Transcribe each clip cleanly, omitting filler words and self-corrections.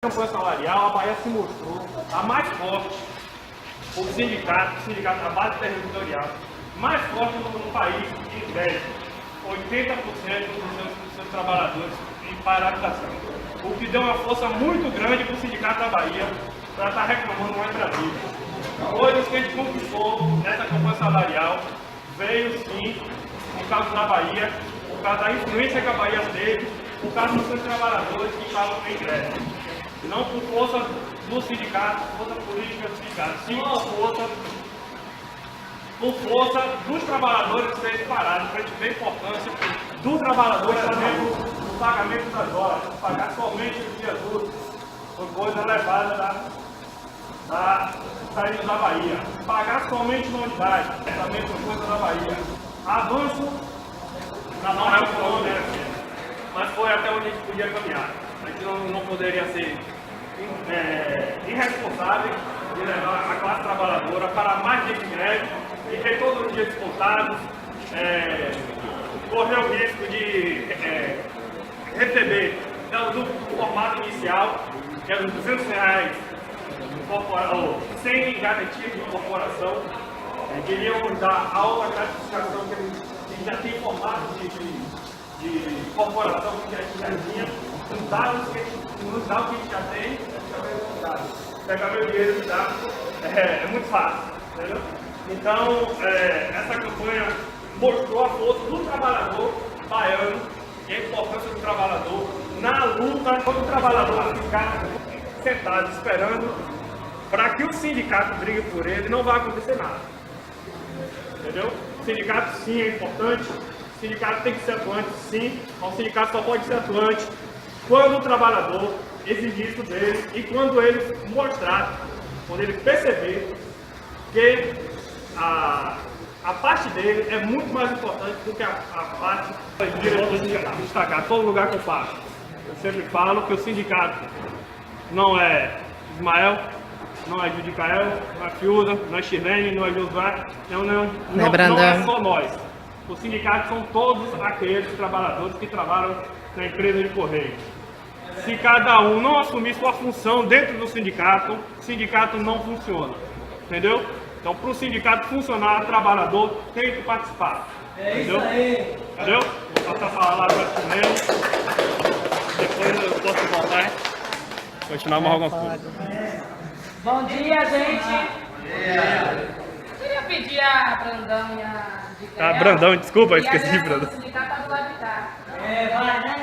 A campanha salarial, a Bahia se mostrou a mais forte, o sindicato da base territorial, mais forte no país, em tese, 80% dos seus trabalhadores em paralisação. O que deu uma força muito grande para o sindicato da Bahia para estar reclamando mais Brasília. Coisas que a gente conquistou nessa campanha salarial veio sim por causa da Bahia, por causa da influência que a Bahia teve, por causa dos seus trabalhadores que estavam em greve. Não por força do sindicato, força política do sindicato, sim por força dos trabalhadores que serem parados, para a gente ver a importância do trabalhador no pagamento das horas, pagar somente os dias úteis, por coisa levada da saída da Bahia, pagar somente na unidade, também por coisa da Bahia. Avanço na nova econômica, mas foi até onde a gente podia caminhar. A gente não poderia ser irresponsável de levar a classe trabalhadora para mais dias de greve e ter todos os dias descontados, correr o risco de receber do formato inicial, que é os R$200, sem garantia de incorporação. Queriam dar a outra classificação que já tem formato de incorporação que a gente já tinha, nos dados que a gente já tem, pegar meu dinheiro e dar é muito fácil, entendeu? Então, essa campanha mostrou a força do trabalhador baiano e a importância do trabalhador na luta contra o trabalhador ficar sentado esperando para que o sindicato brigue por ele, não vai acontecer nada. Entendeu? O sindicato sim é importante, o sindicato tem que ser atuante sim, mas o sindicato só pode ser atuante quando o trabalhador exigir isso dele e quando ele mostrar, quando ele perceber que a parte dele é muito mais importante do que a parte do diretor sindical. Destacar todo lugar que eu faço. Eu sempre falo que o sindicato não é Ismael, não é Judicael, não é Fiuza, não é Shirlene, não é Josué, não é só nós. O sindicato são todos aqueles trabalhadores que trabalham na empresa de correio. Se cada um não assumir sua função dentro do sindicato, o sindicato não funciona. Entendeu? Então, para o sindicato funcionar, o trabalhador tem que participar. Entendeu? Isso aí. Entendeu? Vou passar a palavra para o depois eu posso voltar e continuar mais alguma coisa. Bom dia, gente. Eu queria pedir a Brandão e a Dicael. Brandão, desculpa, esqueci de Brandão. O sindicato está do lado de cá. Vai, né?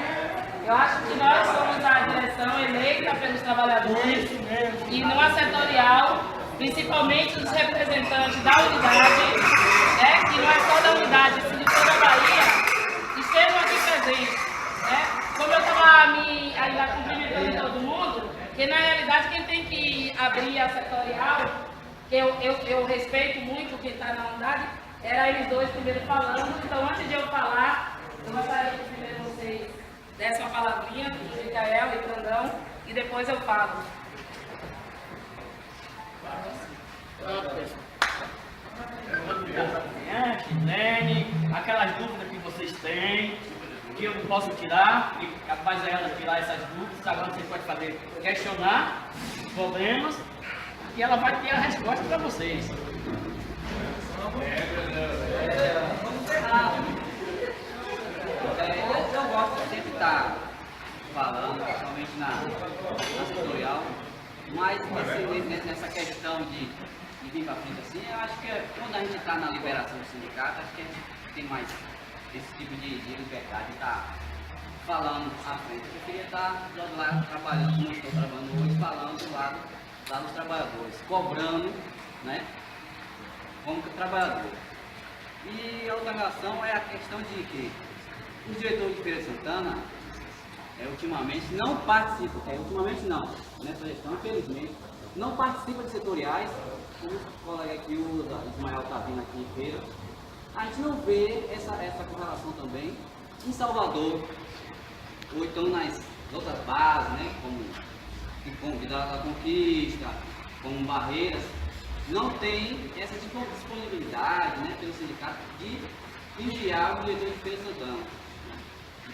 Eu acho que nós somos a direção eleita pelos trabalhadores e numa setorial, principalmente os representantes da unidade, né, que não é só da unidade, sim de toda a Bahia, estejam aqui presentes. Né? Como eu estava ainda cumprimentando todo mundo, que na realidade quem tem que abrir a setorial, que eu respeito muito quem está na unidade, era eles dois primeiro falando. Então antes de eu falar, eu gostaria que primeiro vocês dessem uma palavrinha, do Micael e Brandão, e depois eu falo. Lene, aquelas dúvidas que vocês têm, que eu não posso tirar, e capaz é ela tirar essas dúvidas. Agora você pode fazer, questionar os problemas, e ela vai ter a resposta para vocês. Eu gosto de sempre estar falando, principalmente na setorial, mas nessa questão de vir para frente assim, eu acho que quando a gente está na liberação do sindicato, acho que a gente tem mais esse tipo de liberdade de estar falando à frente. Eu queria estar do outro lado trabalhando, como eu estou trabalhando hoje, falando do lado dos trabalhadores, cobrando, né, como trabalhador. E a outra relação é a questão de que os diretores de Feira de Santana, ultimamente não participam, nessa gestão, infelizmente, não participam de setoriais. O colega aqui, o Ismael está vindo aqui em feira. A gente não vê essa correlação também em Salvador, ou então nas outras bases, né, como Vila da Conquista, como Barreiras, não tem essa disponibilidade, né, pelo sindicato de enviar o diretor de Feira de Santana.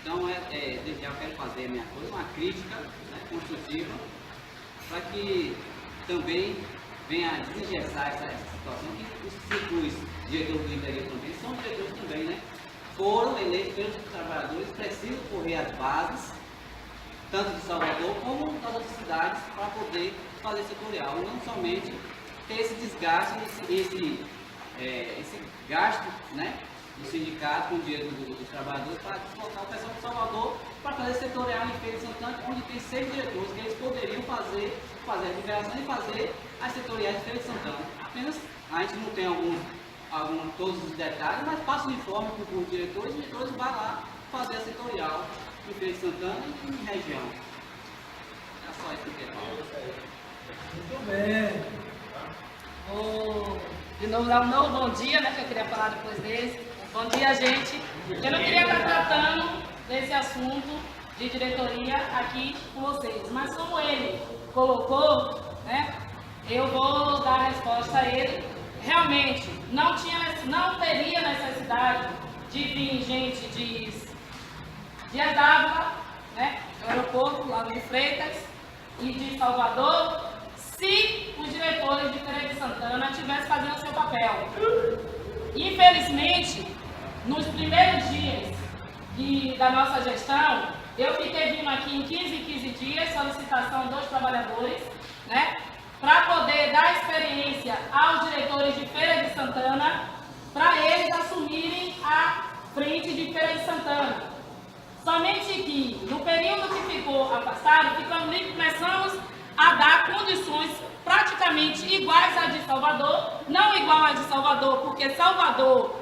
Então, desde já eu quero fazer a minha coisa, uma crítica, né, construtiva para que também venha a desengessar essa situação, que os futuros diretores do interior também são diretores também, né? Foram eleitos pelos trabalhadores, precisam correr as bases, tanto de Salvador como das outras cidades, para poder fazer setorial, e não somente ter esse desgaste, esse gasto, né, do sindicato com o dinheiro dos trabalhadores para deslocar o pessoal de Salvador para fazer setorial em Feira de Santana, onde tem 6 diretores que eles poderiam fazer a liberação e fazer as setoriais de Feira de Santana. Apenas a gente não tem todos os detalhes, mas passa o informe para os diretores, e os diretores vão lá fazer a setorial em Feira de Santana e em região. É só isso que eu quero. Muito bem. Vou de novo dar um novo bom dia, né, que eu queria falar depois deles. Bom dia, gente. Eu não queria estar tratando desse assunto de diretoria aqui com vocês, mas como ele colocou, né, eu vou dar a resposta a ele. Realmente, não teria necessidade de vir gente de Adávila, né, do aeroporto, lá de Freitas e de Salvador, se os diretores de Feira de Santana estivessem fazendo o seu papel. Infelizmente, nos primeiros dias da nossa gestão, eu fiquei vindo aqui em 15 dias, solicitação dos trabalhadores, né, para poder dar experiência aos diretores de Feira de Santana, para eles assumirem a frente de Feira de Santana. Somente que, no período que ficou afastado, começamos a dar condições praticamente iguais à de Salvador, não igual à de Salvador, porque Salvador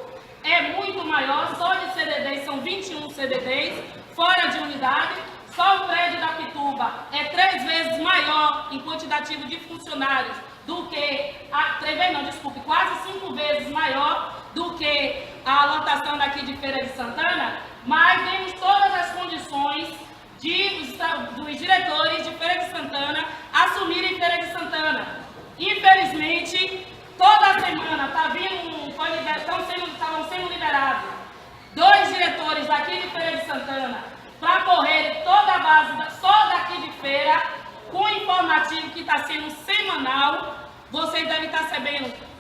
é muito maior, só de CDDs são 21 CDDs, fora de unidade, só o prédio da Pituba é 3 vezes maior em quantitativo de funcionários do que, quase 5 vezes maior do que a lotação daqui de Feira de Santana, mas temos todas as condições dos diretores de Feira de Santana assumirem Feira de Santana. Infelizmente, toda semana estavam sendo liberados 2 diretores daqui de Feira de Santana para correr toda a base só daqui de Feira, com o informativo que está sendo semanal. Vocês devem estar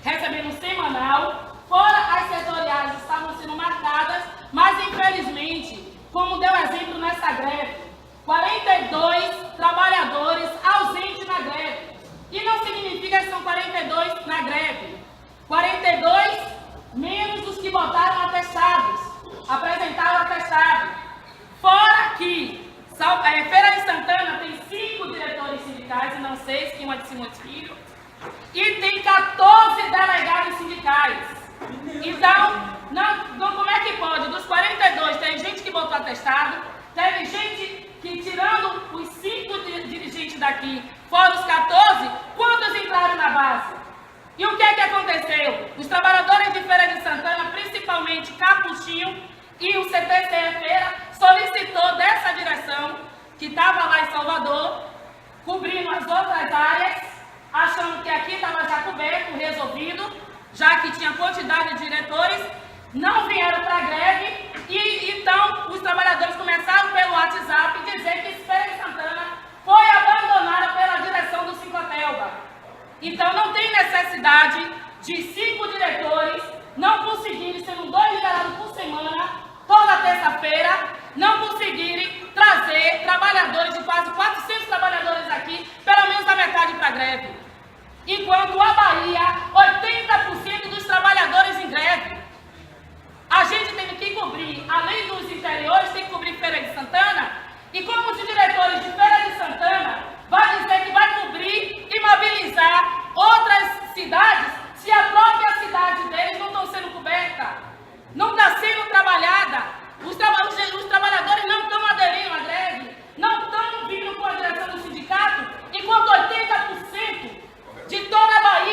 recebendo semanal, fora as setoriais estavam sendo marcadas, mas infelizmente, como deu exemplo nessa greve, 42 trabalhadores ausentes na greve. E não significa que são 42 na greve. 42 menos os que botaram atestados, apresentaram atestado. Fora que Feira de Santana tem 5 diretores sindicais, e não 6, que uma de Simões Filho, e tem 14 delegados sindicais. Então, como é que pode? Dos 42, tem gente que botou atestado, teve gente que, tirando os 5 dirigentes daqui, fora os 14, quantos entraram na base? E o que é que aconteceu? Os trabalhadores de Feira de Santana, principalmente Capuchinho e o CTCE Feira, solicitou dessa direção, que estava lá em Salvador, cobrindo as outras áreas, achando que aqui estava já coberto, resolvido, já que tinha quantidade de diretores, não vieram para a greve, e então os trabalhadores começaram pelo WhatsApp dizer que Feira de Santana foi abandonada pela direção do Cincotelba. Então não tem necessidade de 5 diretores não conseguirem, sendo 2 liberados por semana, toda terça-feira, não conseguirem trazer trabalhadores, de quase 400 trabalhadores aqui, pelo menos a metade para a greve. Enquanto a Bahia, 80% dos trabalhadores em greve. A gente tem que cobrir, além dos interiores, tem que cobrir Feira de Santana, e como os diretores de Feira de Santana vai dizer que vai cobrir e mobilizar outras cidades, se a própria cidade deles não estão sendo coberta, não está sendo trabalhada, os trabalhadores não estão aderindo à greve, não estão vindo com a direção do sindicato, enquanto 80% de toda a Bahia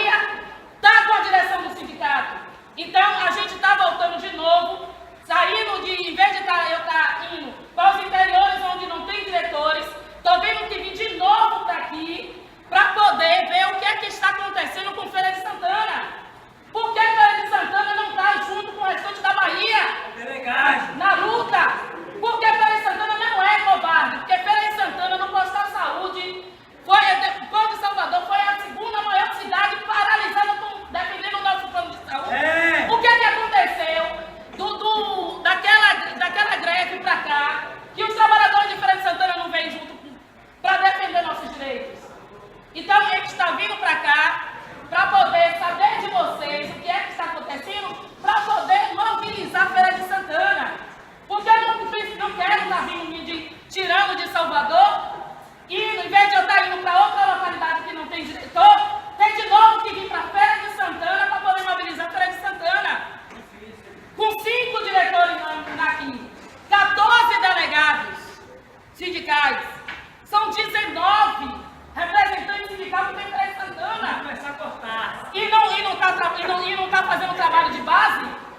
tá fazendo o trabalho de base,